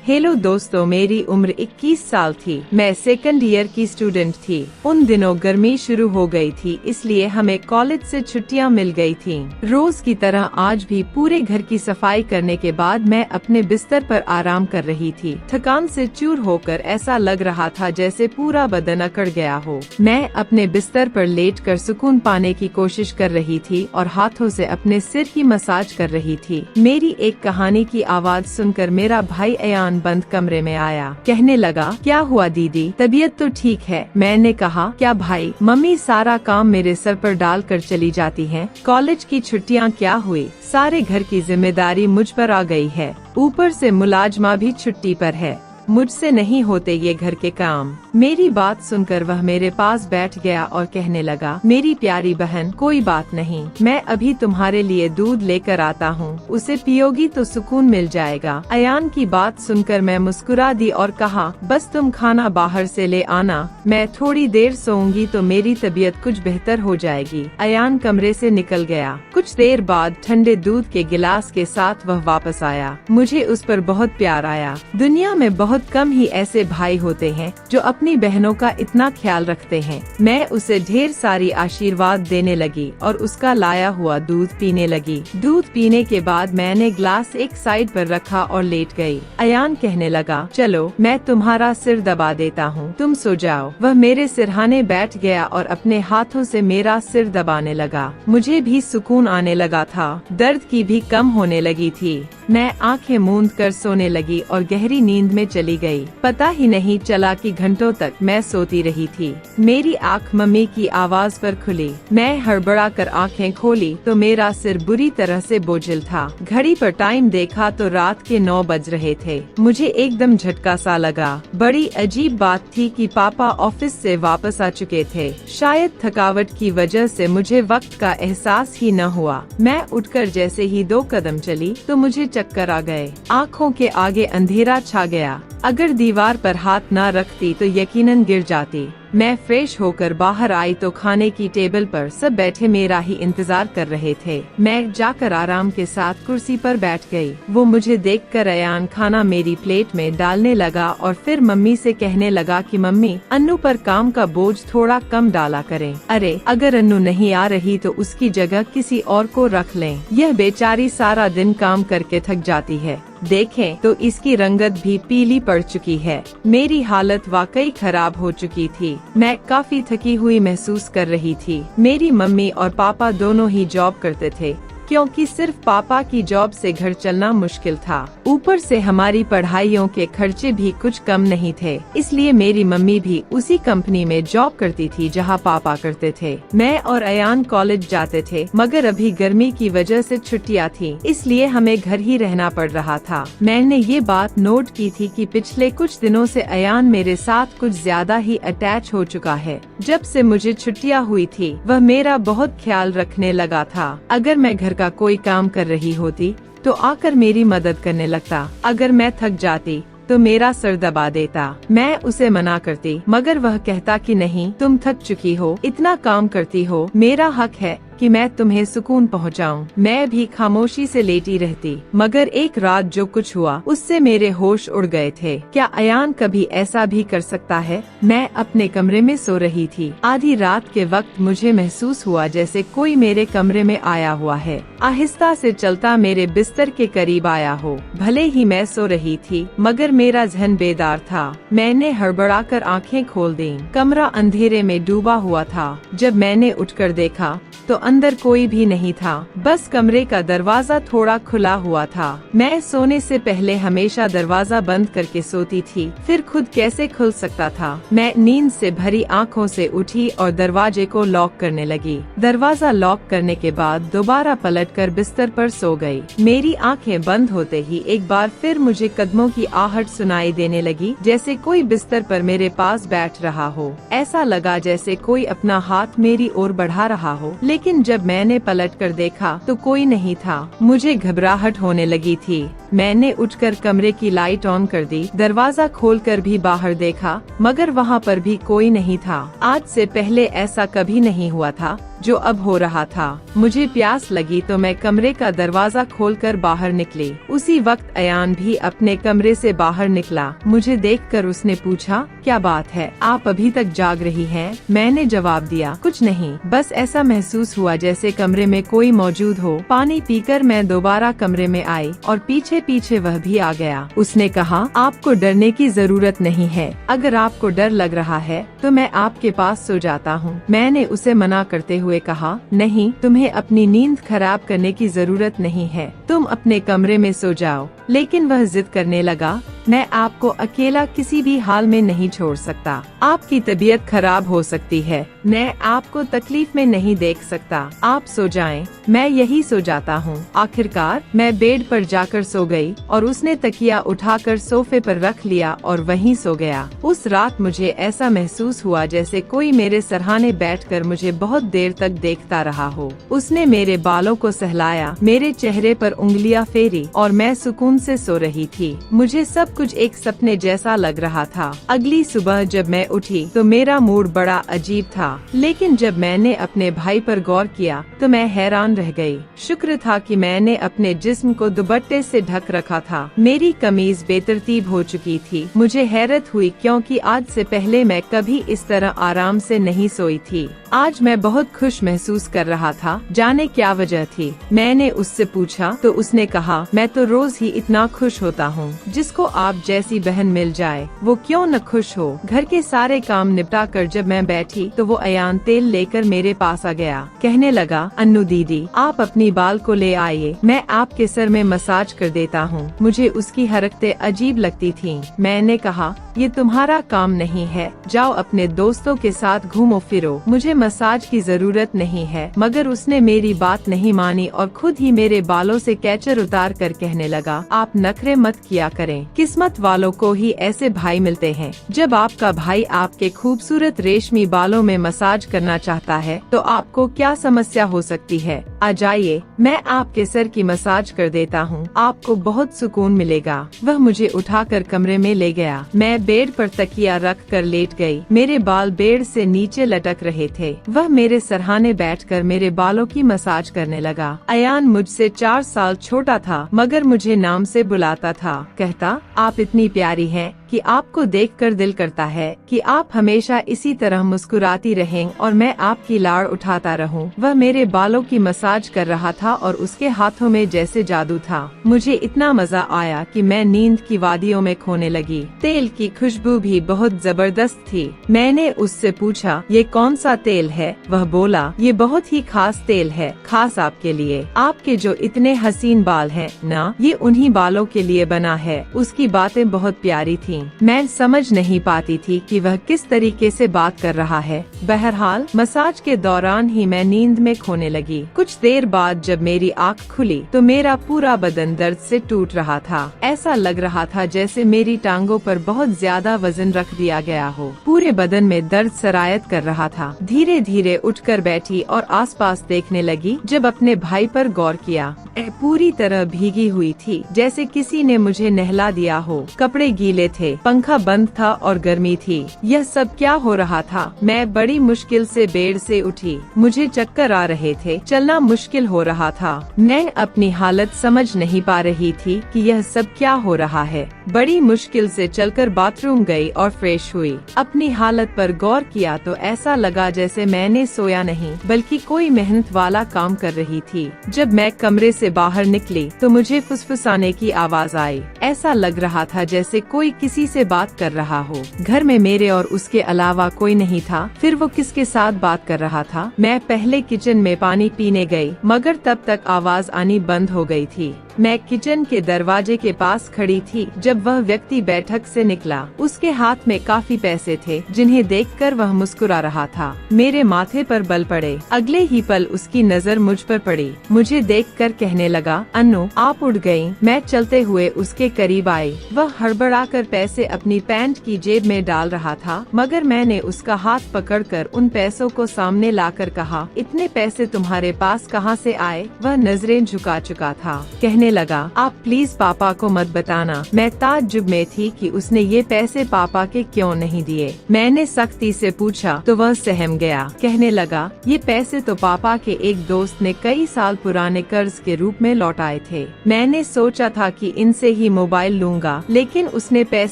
Hello दोस्तों, मेरी उम्र 21 साल थी। मैं सेकंड ईयर की स्टूडेंट थी। उन दिनों गर्मी शुरू हो गई थी, इसलिए हमें कॉलेज से छुट्टियां मिल गई थीं। रोज की तरह आज भी पूरे घर की सफाई करने के बाद मैं अपने बिस्तर पर आराम कर रही थी। थकान से चूर होकर ऐसा लग रहा था जैसे पूरा बदन अकड़ गया हो। मैं अपने बिस्तर पर लेटकर सुकून पाने की कोशिश कर रही थी और हाथों से अपने सिर की मसाज कर रही थी। मेरी एक कहानी की आवाज सुनकर मेरा भाई अयान बंद कमरे में आया। कहने लगा, क्या हुआ दीदी, तबीयत तो ठीक है? मैंने कहा, क्या भाई, मम्मी सारा काम मेरे सर पर डाल कर चली जाती हैं। कॉलेज की छुट्टियां क्या हुई, सारे घर की जिम्मेदारी मुझ पर आ गई है। ऊपर से मुलाजमा भी छुट्टी पर है। मुझसे नहीं होते ये घर के काम। मेरी बात सुनकर वह मेरे पास बैठ गया और कहने लगा, मेरी प्यारी बहन, कोई बात नहीं, मैं अभी तुम्हारे लिए दूध लेकर आता हूँ, उसे पियोगी तो सुकून मिल जाएगा। अयान की बात सुनकर मैं मुस्कुरा दी और कहा, बस तुम खाना बाहर से ले आना, मैं थोड़ी देर सोऊंगी तो मेरी तबीयत कुछ बेहतर हो जाएगी। अयान कमरे से निकल गया। कुछ देर बाद ठंडे दूध के गिलास के साथ वह वापस आया। मुझे उस पर बहुत प्यार आया। दुनिया में बहुत कम ही ऐसे भाई होते हैं जो अपनी बहनों का इतना ख्याल रखते हैं। मैं उसे ढेर सारी आशीर्वाद देने लगी और उसका लाया हुआ दूध पीने लगी। दूध पीने के बाद मैंने ग्लास एक साइड पर रखा और लेट गई। अयान कहने लगा, चलो मैं तुम्हारा सिर दबा देता हूँ, तुम सो जाओ। वह मेरे सिरहाने बैठ गया और अपने हाथों से मेरा सिर दबाने लगा। मुझे भी सुकून आने लगा था, दर्द की भी कम होने लगी थी। मैं आंखें मूंद कर सोने लगी और गहरी नींद में चली गई। पता ही नहीं चला कि घंटों तक मैं सोती रही थी। मेरी आंख मम्मी की आवाज पर खुली। मैं हड़बड़ा कर आंखें खोली तो मेरा सिर बुरी तरह से बोझिल था। घड़ी पर टाइम देखा तो रात के 9 बज रहे थे। मुझे एकदम झटका सा लगा। बड़ी अजीब बात थी कि पापा ऑफिस से वापस आ चुके थे। शायद थकावट की वजह से मुझे वक्त का एहसास ही न हुआ। मैं उठकर जैसे ही 2 कदम चली तो मुझे चक्कर आ गए। आँखों के आगे अंधेरा छा गया। अगर दीवार पर हाथ न रखती तो यकीनन गिर जाती। मैं फ्रेश होकर बाहर आई तो खाने की टेबल पर सब बैठे मेरा ही इंतजार कर रहे थे। मैं जाकर आराम के साथ कुर्सी पर बैठ गई। वो मुझे देखकर अयान खाना मेरी प्लेट में डालने लगा और फिर मम्मी से कहने लगा कि मम्मी, अन्नू पर काम का बोझ थोड़ा कम डाला करें। अरे, अगर अन्नू नहीं आ रही तो उसकी जगह किसी और को रख लें। यह बेचारी सारा दिन काम करके थक जाती है। देखें तो इसकी रंगत भी पीली पड़ चुकी है। मेरी हालत वाकई खराब हो चुकी थी। मैं काफी थकी हुई महसूस कर रही थी। मेरी मम्मी और पापा दोनों ही जॉब करते थे, क्योंकि सिर्फ पापा की जॉब से घर चलना मुश्किल था। ऊपर से हमारी पढ़ाइयों के खर्चे भी कुछ कम नहीं थे, इसलिए मेरी मम्मी भी उसी कंपनी में जॉब करती थी जहां पापा करते थे। मैं और अयान कॉलेज जाते थे, मगर अभी गर्मी की वजह से छुट्टियां थी, इसलिए हमें घर ही रहना पड़ रहा था। मैंने ये बात नोट की थी कि पिछले कुछ दिनों से अयान मेरे साथ कुछ ज्यादा ही अटैच हो चुका है। जब से मुझे छुट्टियां हुई थी, वह मेरा बहुत ख्याल रखने लगा था। अगर मैं घर का कोई काम कर रही होती तो आकर मेरी मदद करने लगता। अगर मैं थक जाती तो मेरा सर दबा देता। मैं उसे मना करती, मगर वह कहता कि नहीं, तुम थक चुकी हो, इतना काम करती हो, मेरा हक है कि मैं तुम्हें सुकून पहुंचाऊं। मैं भी खामोशी से लेटी रहती, मगर एक रात जो कुछ हुआ उससे मेरे होश उड़ गए थे। क्या अयान कभी ऐसा भी कर सकता है? मैं अपने कमरे में सो रही थी। आधी रात के वक्त मुझे महसूस हुआ जैसे कोई मेरे कमरे में आया हुआ है। आहिस्ता से चलता मेरे बिस्तर के करीब आया हो। भले ही मैं सो रही थी, मगर मेरा ज़हन बेदार था। मैंने हड़बड़ाकर आंखें खोल दी। कमरा अंधेरे में डूबा हुआ था। जब मैंने उठकर देखा तो अंदर कोई भी नहीं था, बस कमरे का दरवाजा थोड़ा खुला हुआ था। मैं सोने से पहले हमेशा दरवाजा बंद करके सोती थी, फिर खुद कैसे खुल सकता था। मैं नींद से भरी आंखों से उठी और दरवाजे को लॉक करने लगी। दरवाजा लॉक करने के बाद दोबारा पलटकर बिस्तर पर सो गई। मेरी आंखें बंद होते ही एक बार फिर मुझे कदमों की आहट सुनाई देने लगी, जैसे कोई बिस्तर पर मेरे पास बैठ रहा हो। ऐसा लगा जैसे कोई अपना हाथ मेरी ओर बढ़ा रहा हो, लेकिन जब मैंने पलटकर देखा तो कोई नहीं था। मुझे घबराहट होने लगी थी। मैंने उठकर कमरे की लाइट ऑन कर दी। दरवाजा खोलकर भी बाहर देखा, मगर वहाँ पर भी कोई नहीं था। आज से पहले ऐसा कभी नहीं हुआ था। जो अब हो रहा था। मुझे प्यास लगी तो मैं कमरे का दरवाजा खोलकर बाहर निकली। उसी वक्त अयान भी अपने कमरे से बाहर निकला। मुझे देखकर उसने पूछा, क्या बात है, आप अभी तक जाग रही हैं? मैंने जवाब दिया, कुछ नहीं, बस ऐसा महसूस हुआ जैसे कमरे में कोई मौजूद हो। पानी पीकर मैं दोबारा कमरे में आई और पीछे पीछे वह भी आ गया। उसने कहा, आपको डरने की जरूरत नहीं है। अगर आपको डर लग रहा है तो मैं आपके पास सो जाता हूँ। मैंने उसे मना करते हुए कहा, नहीं, तुम्हें अपनी नींद खराब करने की जरूरत नहीं है, तुम अपने कमरे में सो जाओ। लेकिन वह जिद करने लगा, मैं आपको अकेला किसी भी हाल में नहीं छोड़ सकता। आपकी तबीयत खराब हो सकती है, मैं आपको तकलीफ में नहीं देख सकता। आप सो जाएं, मैं यही सो जाता हूँ। आखिरकार मैं बेड पर जाकर सो गई और उसने तकिया उठाकर सोफे पर रख लिया और वहीं सो गया। उस रात मुझे ऐसा महसूस हुआ जैसे कोई मेरे सरहाने बैठकर मुझे बहुत देर तक देखता रहा हो। उसने मेरे बालों को सहलाया, मेरे चेहरे पर उंगलियां फेरी और मैं सुकून से सो रही थी। मुझे सब कुछ एक सपने जैसा लग रहा था। अगली सुबह जब मैं उठी तो मेरा मूड बड़ा अजीब था, लेकिन जब मैंने अपने भाई पर गौर किया तो मैं हैरान रह गई। शुक्र था कि मैंने अपने जिस्म को दुपट्टे से ढक रखा था। मेरी कमीज बेतरतीब हो चुकी थी। मुझे हैरत हुई क्योंकि आज से पहले मैं कभी इस तरह आराम से नहीं सोई थी। आज मैं बहुत खुश महसूस कर रहा था। जाने क्या वजह थी? मैंने उससे पूछा तो उसने कहा, मैं तो रोज ही इतना खुश होता हूँ। जिसको आप जैसी बहन मिल जाए वो क्यों न खुश हो। घर के सारे काम निपटा कर जब मैं बैठी तो वो अयान तेल लेकर मेरे पास आ गया। कहने लगा, अन्नू दीदी, आप अपनी बाल को ले आइए, मैं आपके सर में मसाज कर देता हूँ। मुझे उसकी हरकतें अजीब लगती थीं। मैंने कहा, ये तुम्हारा काम नहीं है, जाओ अपने दोस्तों के साथ घूमो फिरो, मुझे मसाज की जरूरत नहीं है। मगर उसने मेरी बात नहीं मानी और खुद ही मेरे बालों से कैचर उतार कर कहने लगा, आप नखरे मत किया करें, किस्मत वालों को ही ऐसे भाई मिलते हैं। जब आपका भाई आपके खूबसूरत रेशमी बालों में मसाज करना चाहता है तो आपको क्या समस्या हो सकती है? आ जाइए, मैं आपके सर की मसाज कर देता हूँ, आपको बहुत सुकून मिलेगा। वह मुझे उठाकर कमरे में ले गया। मैं बेड पर तकिया रख कर लेट गई। मेरे बाल बेड से नीचे लटक रहे थे। वह मेरे सरहाने बैठकर मेरे बालों की मसाज करने लगा। अयान मुझसे 4 साल छोटा था मगर मुझे नाम से बुलाता था। कहता, आप इतनी प्यारी हैं कि आपको देखकर दिल करता है कि आप हमेशा इसी तरह मुस्कुराती रहें और मैं आपकी लाड़ उठाता रहूं। वह मेरे बालों की मसाज कर रहा था और उसके हाथों में जैसे जादू था। मुझे इतना मजा आया कि मैं नींद की वादियों में खोने लगी। तेल की खुशबू भी बहुत जबरदस्त थी। मैंने उससे पूछा, ये कौन सा तेल है? वह बोला, ये बहुत ही खास तेल है, खास आपके लिए। आपके जो इतने हसीन बाल हैं ना, ये उन्हीं बालों के लिए बना है। उसकी बातें बहुत प्यारी थीं। मैं समझ नहीं पाती थी कि वह किस तरीके से बात कर रहा है। बहरहाल मसाज के दौरान ही मैं नींद में खोने लगी। कुछ देर बाद जब मेरी आँख खुली तो मेरा पूरा बदन दर्द से टूट रहा था। ऐसा लग रहा था जैसे मेरी टांगों पर बहुत ज्यादा वजन रख दिया गया हो। पूरे बदन में दर्द सरायत कर रहा था। धीरे धीरे उठकर बैठी और आसपास देखने लगी। जब अपने भाई पर गौर किया, पूरी तरह भीगी हुई थी, जैसे किसी ने मुझे नहला दिया हो। कपड़े गीले थे, पंखा बंद था और गर्मी थी। यह सब क्या हो रहा था? मैं बड़ी मुश्किल से बेड से उठी। मुझे चक्कर आ रहे थे, चलना मुश्किल हो रहा था। मैं अपनी हालत समझ नहीं पा रही थी कि यह सब क्या हो रहा है। बड़ी मुश्किल से चलकर बाथरूम गई और फ्रेश हुई। अपनी हालत पर गौर किया तो ऐसा लगा जैसे मैंने सोया नहीं बल्कि कोई मेहनत वाला काम कर रही थी। जब मैं कमरे से बाहर निकली तो मुझे फुसफुसाने की आवाज आई। ऐसा लग रहा था जैसे कोई किसी से बात कर रहा हो। घर में मेरे और उसके अलावा कोई नहीं था। फिर वो किसके साथ बात कर रहा था? मैं पहले किचन में पानी पीने गई मगर तब तक आवाज आनी बंद हो गई थी। मैं किचन के दरवाजे के पास खड़ी थी जब वह व्यक्ति बैठक से निकला। उसके हाथ में काफी पैसे थे जिन्हें देखकर वह मुस्कुरा रहा था। मेरे माथे पर बल पड़े। अगले ही पल उसकी नजर मुझ पर पड़ी। मुझे देखकर कहने लगा, अन्नू आप उठ गयी। मैं चलते हुए उसके करीब आई। वह हड़बड़ाकर पैसे अपनी पैंट की जेब में डाल रहा था, मगर मैंने उसका हाथ पकड़कर उन पैसों को सामने लाकर कहा, इतने पैसे तुम्हारे पास कहाँ से आए? वह नजरें झुका चुका था। कहने लगा, आप प्लीज पापा को मत बताना। मैं ताज्जुब में थी कि उसने ये पैसे पापा के क्यों नहीं दिए। मैंने सख्ती से पूछा तो वह सहम गया। कहने लगा, ये पैसे तो पापा के एक दोस्त ने कई साल पुराने कर्ज के रूप में लौटाए थे। मैंने सोचा था कि इनसे ही मोबाइल लूंगा, लेकिन उसने पैसे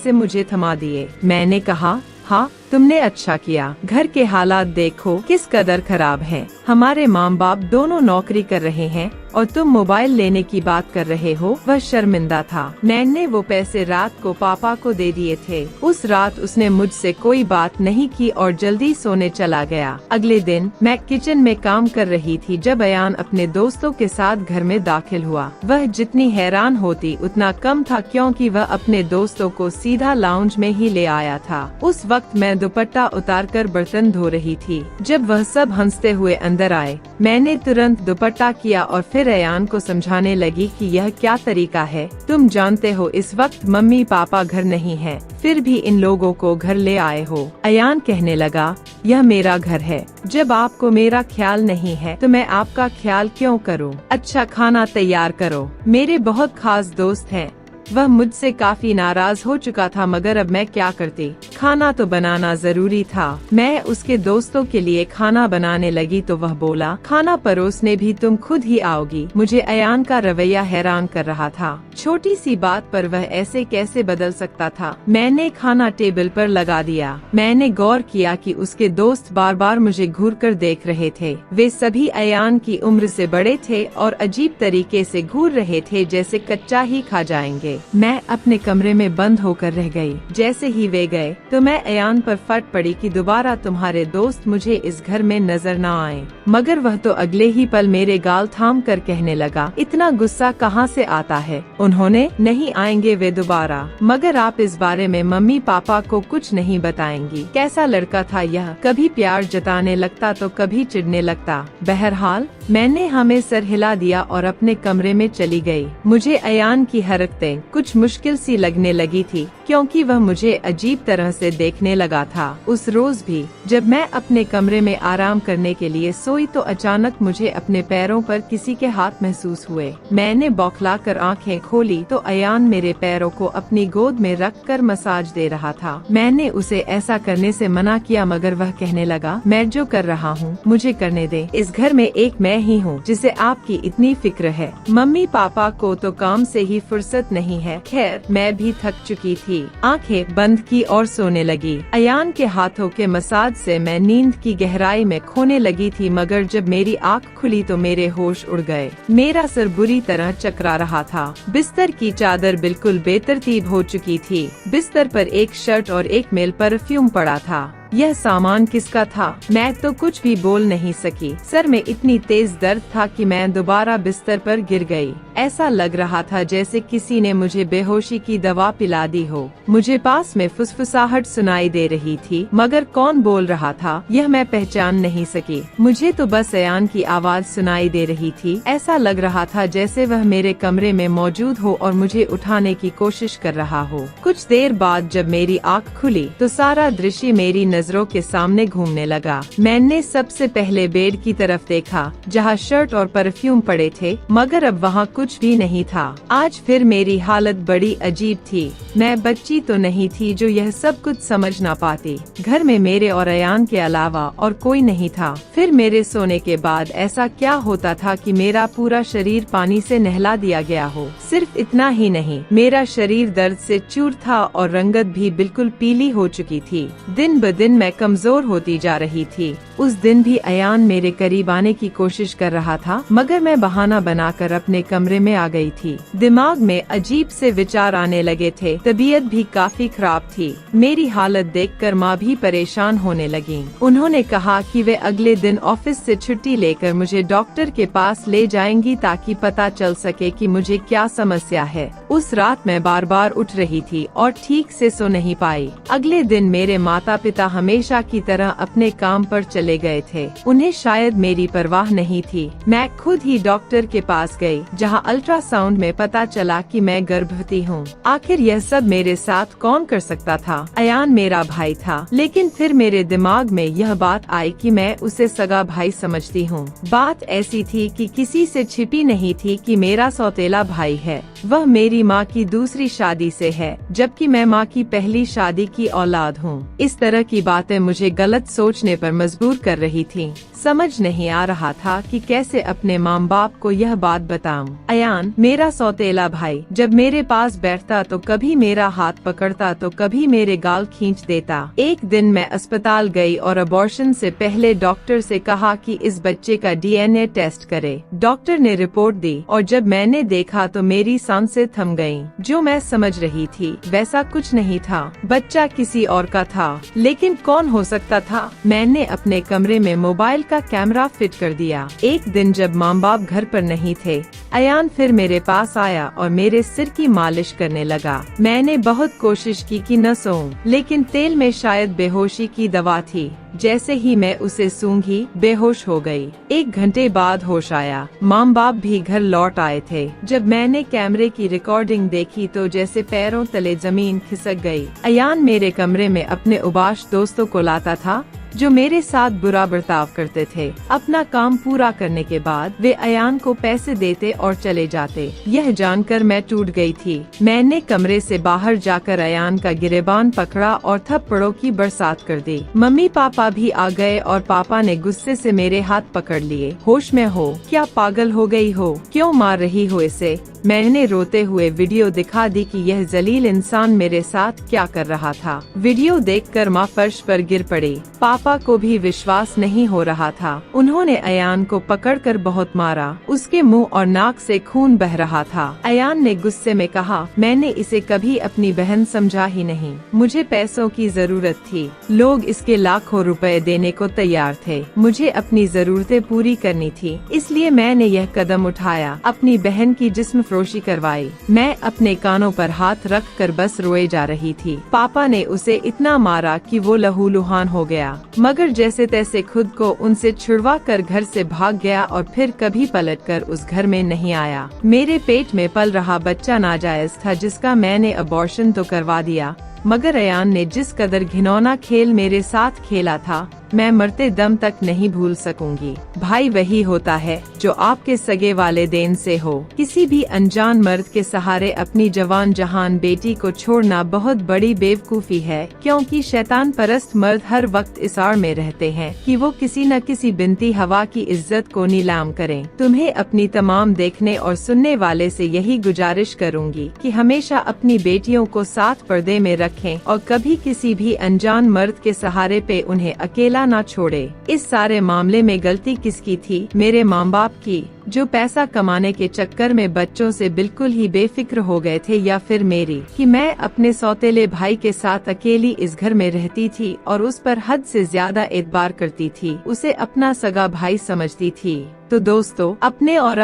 मुझे थमा दिए। मैंने कहा, हाँ, तुमने अच्छा किया। घर के हालात देखो किस कदर खराब हैं। हमारे माँ बाप दोनों नौकरी कर रहे हैं और तुम मोबाइल लेने की बात कर रहे हो। वह शर्मिंदा था। नैन ने वो पैसे रात को पापा को दे दिए थे। उस रात उसने मुझसे कोई बात नहीं की और जल्दी सोने चला गया। अगले दिन मैं किचन में काम कर रही थी जब अयान अपने दोस्तों के साथ घर में दाखिल हुआ। वह जितनी हैरान होती उतना कम था, क्योंकि वह अपने दोस्तों को सीधा लाउंज में ही ले आया था। उस वक्त मैं दुपट्टा उतारकर बर्तन धो रही थी। जब वह सब हंसते हुए अंदर आए, मैंने तुरंत दुपट्टा किया और फिर अयान को समझाने लगी कि यह क्या तरीका है। तुम जानते हो इस वक्त मम्मी पापा घर नहीं है, फिर भी इन लोगों को घर ले आए हो। अयान कहने लगा, यह मेरा घर है। जब आपको मेरा ख्याल नहीं है तो मैं आपका ख्याल क्यों करूं? अच्छा खाना तैयार करो, मेरे बहुत खास दोस्त हैं। वह मुझसे काफी नाराज हो चुका था, मगर अब मैं क्या करती? खाना तो बनाना जरूरी था। मैं उसके दोस्तों के लिए खाना बनाने लगी तो वह बोला, खाना परोसने भी तुम खुद ही आओगी। मुझे अयान का रवैया हैरान कर रहा था। छोटी सी बात पर वह ऐसे कैसे बदल सकता था। मैंने खाना टेबल पर लगा दिया। मैंने गौर किया कि उसके दोस्त बार बार मुझे घूर कर देख रहे थे। वे सभी अयान की उम्र से बड़े थे और अजीब तरीके से घूर रहे थे, जैसे कच्चा ही खा जाएंगे। मैं अपने कमरे में बंद होकर रह गई। जैसे ही वे गए तो मैं अयान पर फट पड़ी कि दोबारा तुम्हारे दोस्त मुझे इस घर में नजर न आए। मगर वह तो अगले ही पल मेरे गाल थाम कर कहने लगा, इतना गुस्सा कहाँ से आता है? उन्होंने नहीं आएंगे वे दोबारा। मगर आप इस बारे में मम्मी पापा को कुछ नहीं बताएंगी। कैसा लड़का था यह, कभी प्यार जताने लगता तो कभी चिढ़ने लगता। बहरहाल मैंने हमें सर हिला दिया और अपने कमरे में चली गई। मुझे अयान की हरकतें कुछ मुश्किल सी लगने लगी थी, क्योंकि वह मुझे अजीब तरह से देखने लगा था। उस रोज भी जब मैं अपने कमरे में आराम करने के लिए सोई तो अचानक मुझे अपने पैरों पर किसी के हाथ महसूस हुए। मैंने बौखलाकर आंखें खोली तो अयान मेरे पैरों को अपनी गोद में रखकर मसाज दे रहा था। मैंने उसे ऐसा करने से मना किया, मगर वह कहने लगा, मैं जो कर रहा हूँ मुझे करने दे। इस घर में एक मैं ही हूँ जिसे आपकी इतनी फिक्र है। मम्मी पापा को तो काम से ही फुर्सत नहीं है। खैर मैं भी थक चुकी थी। आंखें बंद की और सोने लगी। अयान के हाथों के मसाज से मैं नींद की गहराई में खोने लगी थी, मगर जब मेरी आंख खुली तो मेरे होश उड़ गए। मेरा सर बुरी तरह चकरा रहा था। बिस्तर की चादर बिल्कुल बेतरतीब हो चुकी थी। बिस्तर पर एक शर्ट और एक मेल परफ्यूम पड़ा था। यह सामान किसका था? मैं तो कुछ भी बोल नहीं सकी। सर में इतनी तेज दर्द था कि मैं दोबारा बिस्तर पर गिर गई। ऐसा लग रहा था जैसे किसी ने मुझे बेहोशी की दवा पिला दी हो। मुझे पास में फुसफुसाहट सुनाई दे रही थी, मगर कौन बोल रहा था यह मैं पहचान नहीं सकी। मुझे तो बस अयान की आवाज सुनाई दे रही थी। ऐसा लग रहा था जैसे वह मेरे कमरे में मौजूद हो और मुझे उठाने की कोशिश कर रहा हो। कुछ देर बाद जब मेरी आँख खुली तो सारा दृश्य मेरी नजरों के सामने घूमने लगा। मैंने सबसे पहले बेड की तरफ देखा जहाँ शर्ट और परफ्यूम पड़े थे, मगर अब वहाँ कुछ भी नहीं था। आज फिर मेरी हालत बड़ी अजीब थी। मैं बच्ची तो नहीं थी जो यह सब कुछ समझ ना पाती। घर में मेरे और अयान के अलावा और कोई नहीं था। फिर मेरे सोने के बाद ऐसा क्या होता था कि मेरा पूरा शरीर पानी से नहला दिया गया हो। सिर्फ इतना ही नहीं, मेरा शरीर दर्द से चूर था और रंगत भी बिल्कुल पीली हो चुकी थी। दिन ब दिन मैं कमजोर होती जा रही थी। उस दिन भी अयान मेरे करीब आने की कोशिश कर रहा था, मगर मैं बहाना बनाकर अपने कमरे में आ गई थी। दिमाग में अजीब से विचार आने लगे थे। तबीयत भी काफी खराब थी। मेरी हालत देखकर माँ भी परेशान होने लगी। उन्होंने कहा कि वे अगले दिन ऑफिस से छुट्टी लेकर मुझे डॉक्टर के पास ले जाएंगी ताकि पता चल सके कि मुझे क्या समस्या है। उस रात मैं बार बार उठ रही थी और ठीक से सो नहीं पाई। अगले दिन मेरे माता पिता हमेशा की तरह अपने काम पर चले गए थे। उन्हें शायद मेरी परवाह नहीं थी। मैं खुद ही डॉक्टर के पास गई, जहां जहाँ अल्ट्रासाउंड में पता चला कि मैं गर्भवती हूँ। आखिर यह सब मेरे साथ कौन कर सकता था? अयान मेरा भाई था, लेकिन फिर मेरे दिमाग में यह बात आई कि मैं उसे सगा भाई समझती हूँ। बात ऐसी थी कि किसी से छिपी नहीं थी कि मेरा सौतेला भाई है। वह मेरी माँ की दूसरी शादी से है, जबकि मैं माँ की पहली शादी की औलाद हूँ। इस तरह की बातें मुझे गलत सोचने पर मजबूर कर रही थीं। समझ नहीं आ रहा था कि कैसे अपने माँ बाप को यह बात बताऊं। अयान मेरा सौतेला भाई जब मेरे पास बैठता तो कभी मेरा हाथ पकड़ता तो कभी मेरे गाल खींच देता। एक दिन मैं अस्पताल गई और अबॉर्शन से पहले डॉक्टर से कहा कि इस बच्चे का DNA टेस्ट करे। डॉक्टर ने रिपोर्ट दी और जब मैंने देखा तो मेरी सांसें थम गयीं। जो मैं समझ रही थी वैसा कुछ नहीं था, बच्चा किसी और का था। लेकिन कौन हो सकता था? मैंने अपने कमरे में मोबाइल का कैमरा फिट कर दिया। एक दिन जब माँ बाप घर पर नहीं थे, अयान फिर मेरे पास आया और मेरे सिर की मालिश करने लगा। मैंने बहुत कोशिश की कि न सोऊं, लेकिन तेल में शायद बेहोशी की दवा थी। जैसे ही मैं उसे सूंघी बेहोश हो गई। 1 घंटे बाद होश आया। माँ बाप भी घर लौट आए थे। जब मैंने कैमरे की रिकॉर्डिंग देखी तो जैसे पैरों तले जमीन खिसक गई। अयान मेरे कमरे में अपने उबाश दोस्तों को लाता था जो मेरे साथ बुरा बर्ताव करते थे। अपना काम पूरा करने के बाद वे अयान को पैसे देते और चले जाते। यह जानकर मैं टूट गई थी। मैंने कमरे से बाहर जाकर अयान का गिरेबान पकड़ा और थप्पड़ों की बरसात कर दी। मम्मी पापा भी आ गए और पापा ने गुस्से से मेरे हाथ पकड़ लिए। होश में हो क्या? पागल हो गई हो? क्यों मार रही हो इसे? मैंने रोते हुए वीडियो दिखा दी कि यह जलील इंसान मेरे साथ क्या कर रहा था। वीडियो देखकर माँ फर्श पर गिर पड़ी। पापा को भी विश्वास नहीं हो रहा था। उन्होंने अयान को पकड़कर बहुत मारा। उसके मुंह और नाक से खून बह रहा था। अयान ने गुस्से में कहा, मैंने इसे कभी अपनी बहन समझा ही नहीं। मुझे पैसों की जरूरत थी। लोग इसके लाखों रुपए देने को तैयार थे। मुझे अपनी जरूरतें पूरी करनी थी, इसलिए मैंने यह कदम उठाया। अपनी बहन की जिस्म फरोशी करवाई। मैं अपने कानों पर हाथ रख कर बस रोए जा रही थी। पापा ने उसे इतना मारा कि वो लहूलुहान हो गया, मगर जैसे तैसे खुद को उनसे छुड़वा कर घर से भाग गया और फिर कभी पलटकर उस घर में नहीं आया। मेरे पेट में पल रहा बच्चा नाजायज था, जिसका मैंने अबॉर्शन तो करवा दिया, मगर अयान ने जिस कदर घिनौना खेल मेरे साथ खेला था मैं मरते दम तक नहीं भूल सकूंगी। भाई वही होता है जो आपके सगे वालिदैन से हो। किसी भी अनजान मर्द के सहारे अपनी जवान जहान बेटी को छोड़ना बहुत बड़ी बेवकूफी है, क्योंकि शैतान परस्त मर्द हर वक्त इस आड़ में रहते हैं कि वो किसी न किसी बिनती हवा की इज्जत को नीलाम करें। तुम्हें अपनी तमाम देखने और सुनने वाले से यही गुजारिश करूंगी कि हमेशा अपनी बेटियों को साथ पर्दे में रखें और कभी किसी भी अनजान मर्द के सहारे पे उन्हें अकेला ना छोड़े। इस सारे मामले में गलती किसकी थी? मेरे माँ बाप की, जो पैसा कमाने के चक्कर में बच्चों से बिल्कुल ही बेफिक्र हो गए थे, या फिर मेरी कि मैं अपने सौतेले भाई के साथ अकेली इस घर में रहती थी और उस पर हद से ज्यादा एतबार करती थी, उसे अपना सगा भाई समझती थी। तो दोस्तों, अपने और